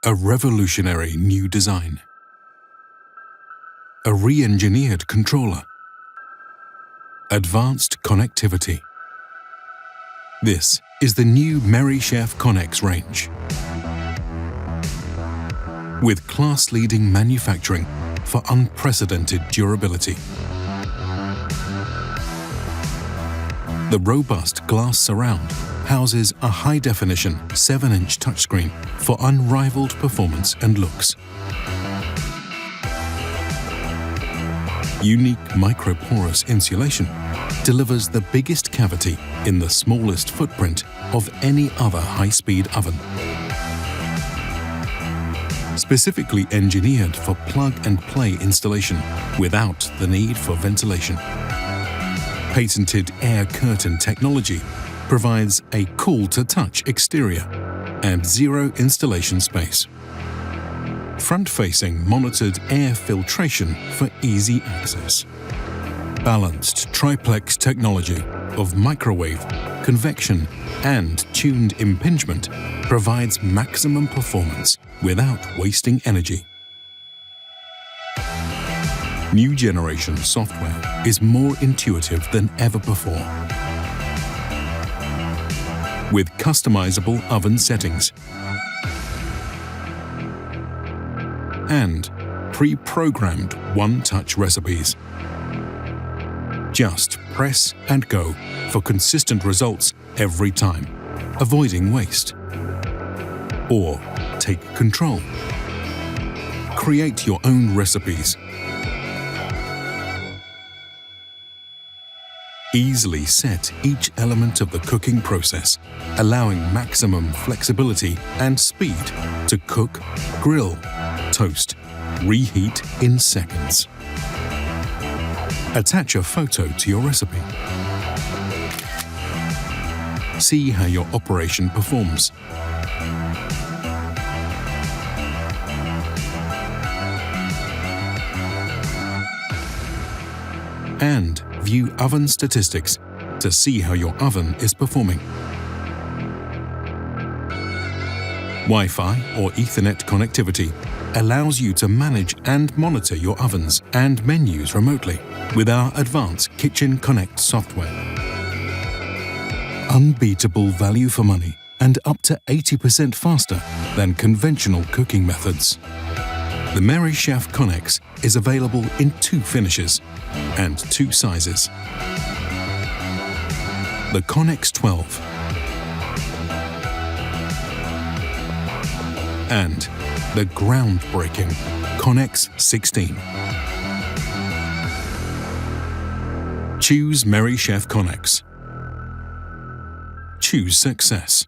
A revolutionary new design. A re-engineered controller. Advanced connectivity. This is the new Merrychef ConneX range. With class-leading manufacturing for unprecedented durability. The robust glass surround houses a high-definition 7-inch touchscreen for unrivaled performance and looks. Unique microporous insulation delivers the biggest cavity in the smallest footprint of any other high-speed oven. Specifically engineered for plug-and-play installation without the need for ventilation. Patented air curtain technology provides a cool-to-touch exterior and zero installation space. Front-facing monitored air filtration for easy access. Balanced triplex technology of microwave, convection and tuned impingement provides maximum performance without wasting energy. New generation software is more intuitive than ever before. With customizable oven settings and pre-programmed one-touch recipes. Just press and go for consistent results every time, avoiding waste. Or take control. Create your own recipes. Easily set each element of the cooking process, allowing maximum flexibility and speed to cook, grill, toast, reheat in seconds. Attach a photo to your recipe. See how your operation performs. And view oven statistics to see how your oven is performing. Wi-Fi or Ethernet connectivity allows you to manage and monitor your ovens and menus remotely with our advanced KitchenConnect software. Unbeatable value for money and up to 80% faster than conventional cooking methods. The Merrychef ConneX is available in 2 finishes and 2 sizes. The ConneX 12 and the groundbreaking ConneX 16. Choose Merrychef ConneX. Choose success.